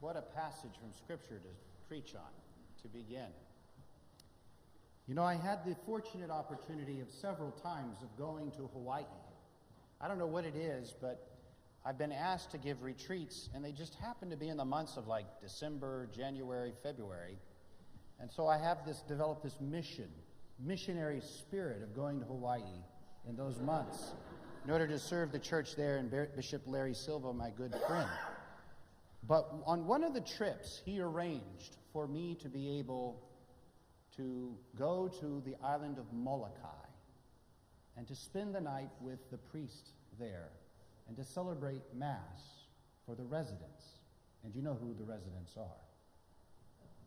What a passage from Scripture to preach on, to begin. You know, I had the fortunate opportunity of several times of going to Hawaii. I don't know what it is, but I've been asked to give retreats, and they just happen to be in the months of like December, January, February. And so I have developed this missionary spirit of going to Hawaii in those months in order to serve the church there and Bishop Larry Silva, my good friend. But on one of the trips, he arranged for me to be able to go to the island of Molokai and to spend the night with the priest there and to celebrate Mass for the residents. And you know who the residents are.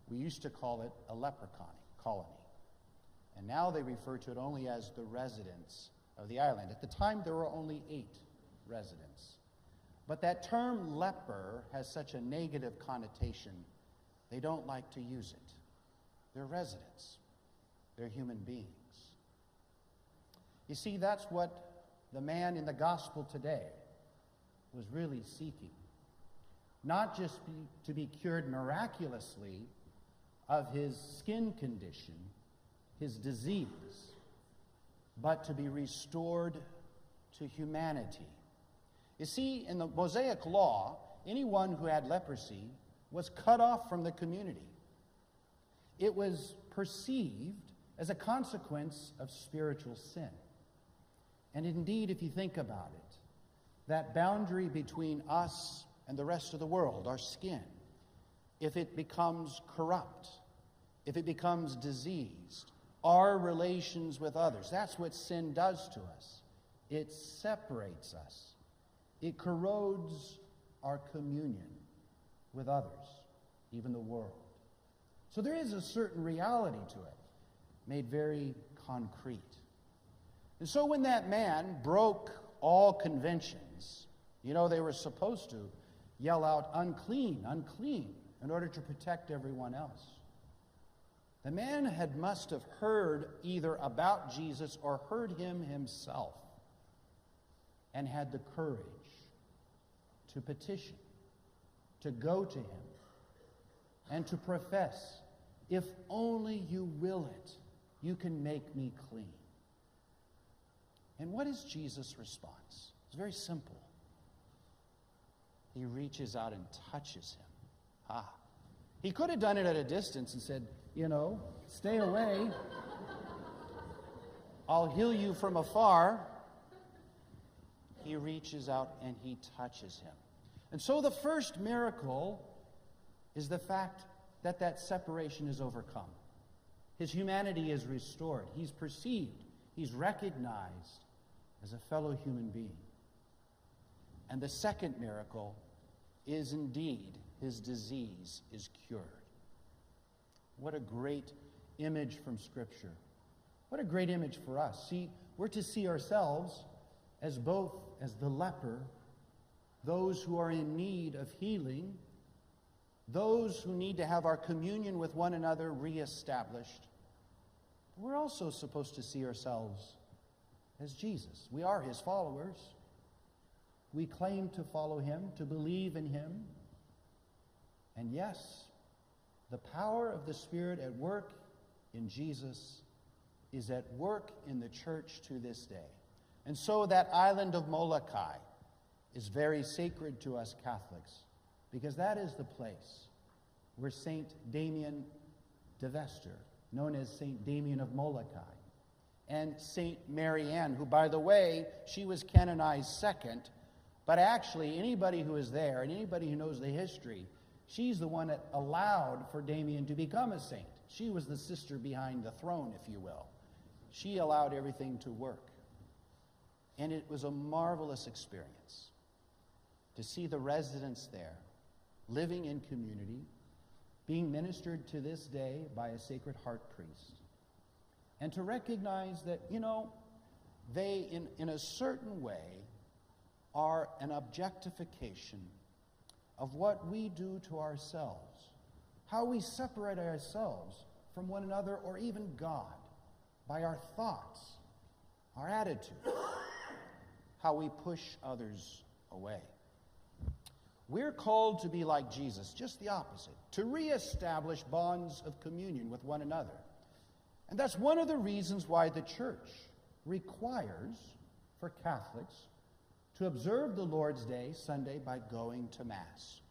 We used to call it a leper colony. And now they refer to it only as the residents of the island. At the time, there were only 8 residents. But that term leper has such a negative connotation, they don't like to use it. They're residents. They're human beings. You see, that's what the man in the gospel today was really seeking. Not just to be cured miraculously of his skin condition, his disease, but to be restored to humanity. You see, in the Mosaic law, anyone who had leprosy was cut off from the community. It was perceived as a consequence of spiritual sin. And indeed, if you think about it, that boundary between us and the rest of the world, our skin, if it becomes corrupt, if it becomes diseased, our relations with others, that's what sin does to us. It separates us. It corrodes our communion with others, even the world. So there is a certain reality to it, made very concrete. And so when that man broke all conventions, you know, they were supposed to yell out, "Unclean, unclean," in order to protect everyone else. The man must have heard either about Jesus or heard him himself and had the courage to petition, to go to him, and to profess, "If only you will it, you can make me clean." And what is Jesus' response? It's very simple. He reaches out and touches him. He could have done it at a distance and said, you know, "Stay away. I'll heal you from afar." He reaches out and he touches him. And so the first miracle is the fact that that separation is overcome. His humanity is restored. He's perceived. He's recognized as a fellow human being. And the second miracle is indeed his disease is cured. What a great image from Scripture. What a great image for us. See, we're to see ourselves as both as the leper, those who are in need of healing, those who need to have our communion with one another reestablished. We're also supposed to see ourselves as Jesus. We are his followers. We claim to follow him, to believe in him. And yes, the power of the Spirit at work in Jesus is at work in the church to this day. And so that island of Molokai is very sacred to us Catholics, because that is the place where Saint Damien de Vester, known as Saint Damien of Molokai, and Saint Mary Ann, who, by the way, she was canonized second, but actually anybody who is there and anybody who knows the history, she's the one that allowed for Damien to become a saint. She was the sister behind the throne, if you will. She allowed everything to work. And it was a marvelous experience to see the residents there, living in community, being ministered to this day by a Sacred Heart priest, and to recognize that, you know, they, in a certain way, are an objectification of what we do to ourselves, how we separate ourselves from one another or even God by our thoughts, our attitudes, how we push others away. We're called to be like Jesus, just the opposite, to reestablish bonds of communion with one another. And that's one of the reasons why the church requires for Catholics to observe the Lord's Day, Sunday, by going to Mass.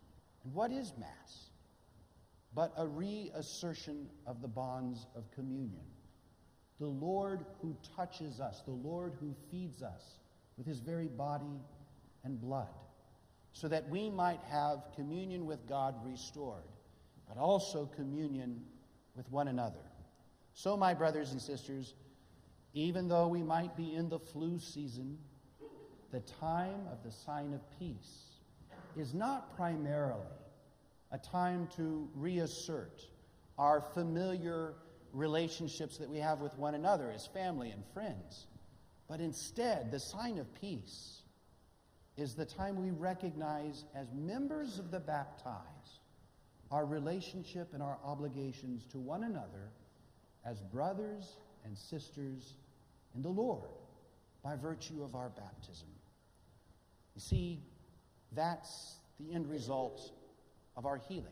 And what is Mass? But a reassertion of the bonds of communion. The Lord who touches us, the Lord who feeds us with his very body and blood, so that we might have communion with God restored, but also communion with one another. So, my brothers and sisters, even though we might be in the flu season, the time of the sign of peace is not primarily a time to reassert our familiar relationships that we have with one another as family and friends, but instead, the sign of peace is the time we recognize as members of the baptized our relationship and our obligations to one another as brothers and sisters in the Lord by virtue of our baptism. You see, that's the end result of our healing.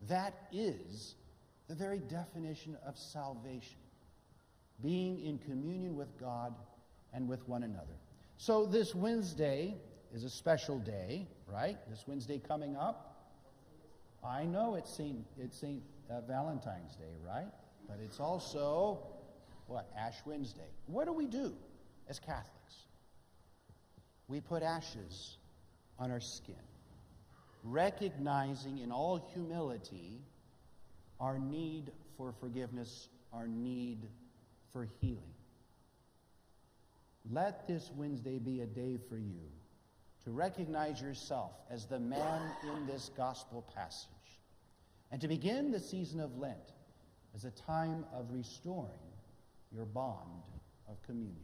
That is the very definition of salvation, being in communion with God and with one another. So this Wednesday is a special day, right? This Wednesday coming up. I know it's Saint Valentine's Day, right? But it's also, what, Ash Wednesday. What do we do as Catholics? We put ashes on our skin, recognizing in all humility our need for forgiveness, our need for healing. Let this Wednesday be a day for you to recognize yourself as the man in this gospel passage, and to begin the season of Lent as a time of restoring your bond of communion.